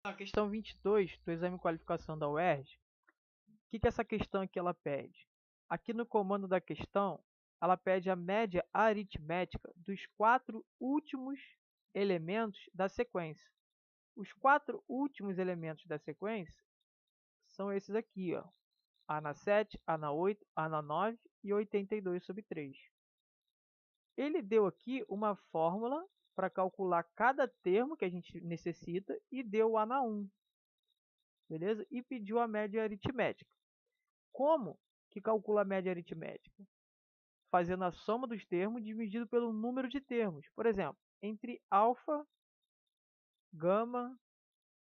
A questão 22 do exame de qualificação da UERJ, o que essa questão aqui ela pede? Aqui no comando da questão, ela pede a média aritmética dos 4 últimos elementos da sequência. Os 4 últimos elementos da sequência são esses aqui, ó. A na 7, A na 8, A na 9 e 82/3. Ele deu aqui uma fórmula para calcular cada termo que a gente necessita e deu A na 1. Beleza? E pediu a média aritmética. Como que calcula a média aritmética? Fazendo a soma dos termos dividido pelo número de termos. Por exemplo, entre alfa, gama,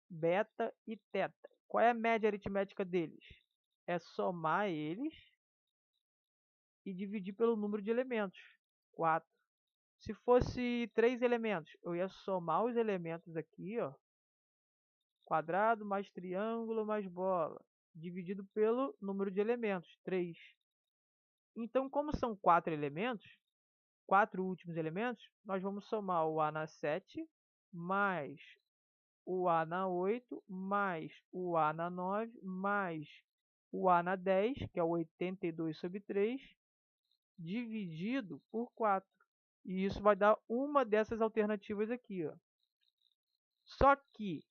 beta e teta. Qual é a média aritmética deles? É somar eles e dividir pelo número de elementos, 4. Se fosse 3 elementos, eu ia somar os elementos aqui, ó, quadrado mais triângulo mais bola, dividido pelo número de elementos, 3. Então, como são 4 elementos, 4 últimos elementos, nós vamos somar o A na 7, mais o A na 8, mais o A na 9, mais o A na 10, que é o 82/3, dividido por 4. E isso vai dar uma dessas alternativas aqui, ó. Só que,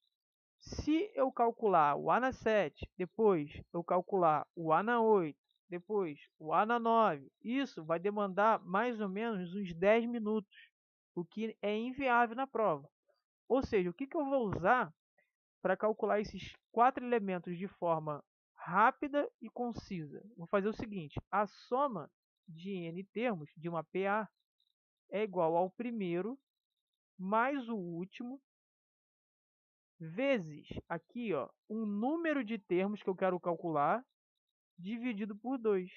se eu calcular o A na 7, depois eu calcular o A na 8, depois o A na 9, isso vai demandar mais ou menos uns 10 minutos, o que é inviável na prova. Ou seja, o que eu vou usar para calcular esses 4 elementos de forma rápida e concisa? Vou fazer o seguinte: a soma de n termos de uma PA é igual ao primeiro mais o último vezes aqui, ó, um número de termos que eu quero calcular dividido por 2.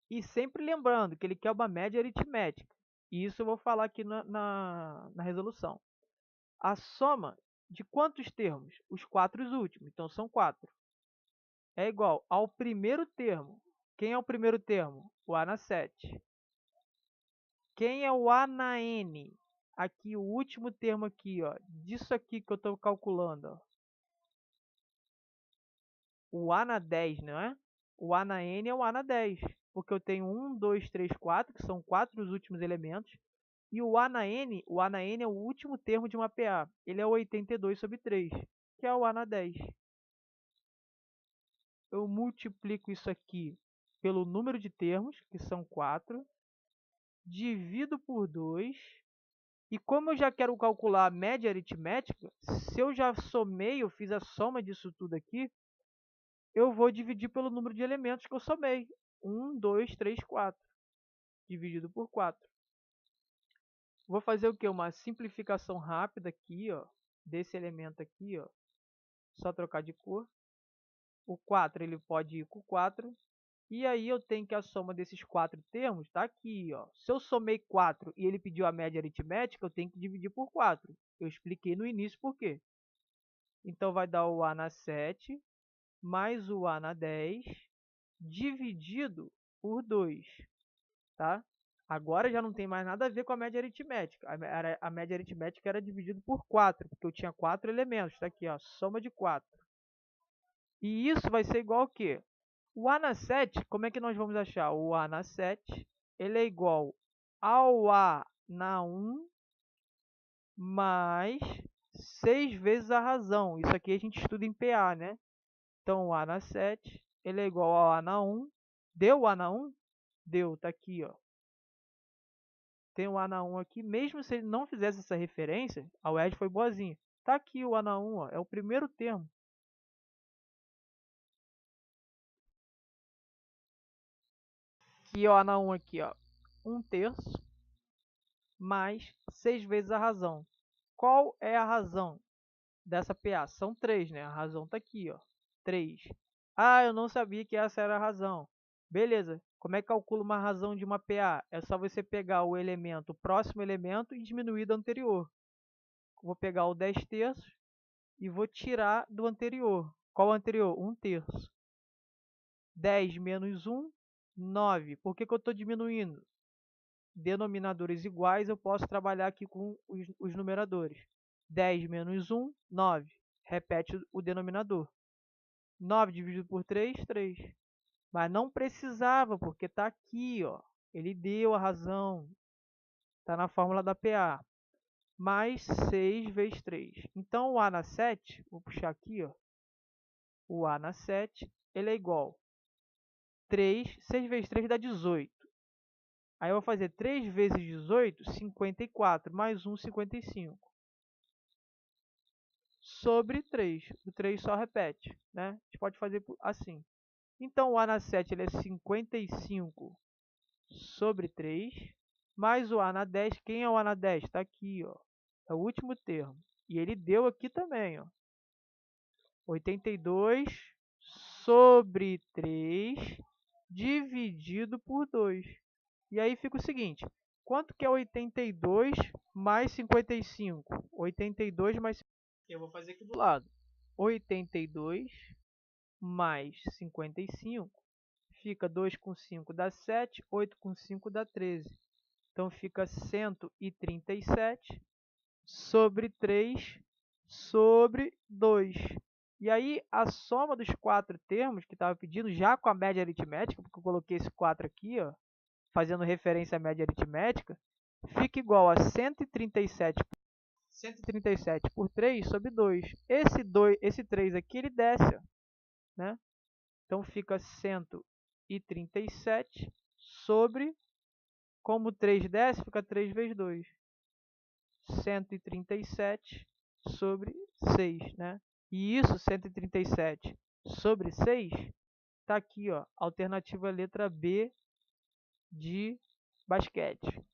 E sempre lembrando que ele quer uma média aritmética. E isso eu vou falar aqui na resolução. A soma de quantos termos? Os 4 últimos. Então, são 4. É igual ao primeiro termo. Quem é o primeiro termo? O A na 7. Quem é o A na N? Aqui, o último termo aqui, ó, disso aqui que eu estou calculando, ó. O A na 10, não é? O A na N é o A na 10, porque eu tenho 1, 2, 3, 4, que são 4 os últimos elementos, e o A na N é o último termo de uma PA. Ele é o 82/3, que é o A na 10. Eu multiplico isso aqui pelo número de termos, que são 4, divido por 2, e como eu já quero calcular a média aritmética, se eu já somei, eu fiz a soma disso tudo aqui, eu vou dividir pelo número de elementos que eu somei. 1, 2, 3, 4. Dividido por 4. Vou fazer o quê? Uma simplificação rápida aqui, ó, desse elemento aqui, ó. Só trocar de cor. O 4 ele pode ir com 4. E aí eu tenho que a soma desses 4 termos está aqui, ó. Se eu somei 4 e ele pediu a média aritmética, eu tenho que dividir por 4. Eu expliquei no início por quê. Então vai dar o A na 7 mais o A na 10 dividido por 2, tá? Agora já não tem mais nada a ver com a média aritmética. A média aritmética era dividido por 4, porque eu tinha 4 elementos. Está aqui, ó, soma de 4. E isso vai ser igual ao quê? O A na 7, como é que nós vamos achar? O A na 7, ele é igual ao A na 1 mais 6 vezes a razão. Isso aqui a gente estuda em PA, né? Então, o A na 7, ele é igual ao A na 1. Deu o A na 1? Deu, tá aqui, ó. Tem o A na 1 aqui. Mesmo se ele não fizesse essa referência, a UERJ foi boazinha. Tá aqui o A na 1, ó. É o primeiro termo. Aqui, ó, A na 1 aqui, ó. 1/3 mais 6 vezes a razão. Qual é a razão dessa PA? São 3, né? A razão está aqui, ó. 3. Ah, eu não sabia que essa era a razão. Beleza. Como é que calcula uma razão de uma PA? É só você pegar o elemento, o próximo elemento e diminuir do anterior. Vou pegar o 10/3 e vou tirar do anterior. Qual o anterior? 1/3. 10 menos 1, 9. Por que eu estou diminuindo? Denominadores iguais, eu posso trabalhar aqui com os numeradores. 10 menos 1, 9. Repete o denominador. 9 dividido por 3, 3. Mas não precisava, porque está aqui, ó. Ele deu a razão. Está na fórmula da PA. Mais 6 vezes 3. Então, o A na 7, vou puxar aqui, ó. O A na 7, ele é igual a 3, 6 vezes 3 dá 18. Aí eu vou fazer 3 vezes 18, 54, mais 1, 55. Sobre 3. O 3 só repete, né? A gente pode fazer assim. Então, o A na 7 ele é 55 sobre 3, mais o A na 10. Quem é o A na 10? Está aqui, ó. É o último termo. E ele deu aqui também, ó. 82 sobre 3 dividido por 2. E aí fica o seguinte, quanto que é 82 mais 55? 82 mais... Eu vou fazer aqui do lado. 82 mais 55, fica 2 com 5 dá 7, 8 com 5 dá 13. Então fica 137 sobre 3 sobre 2. E aí a soma dos 4 termos que estava pedindo, já com a média aritmética, porque eu coloquei esse 4 aqui, ó, fazendo referência à média aritmética, fica igual a 137 por 3 sobre 2. Esse 3 aqui, ele desce, ó, né? Então, fica 137 sobre, como 3 desce, fica 3 vezes 2. 137 sobre 6, né? E isso, 137 sobre 6, está aqui, ó, alternativa letra B de basquete.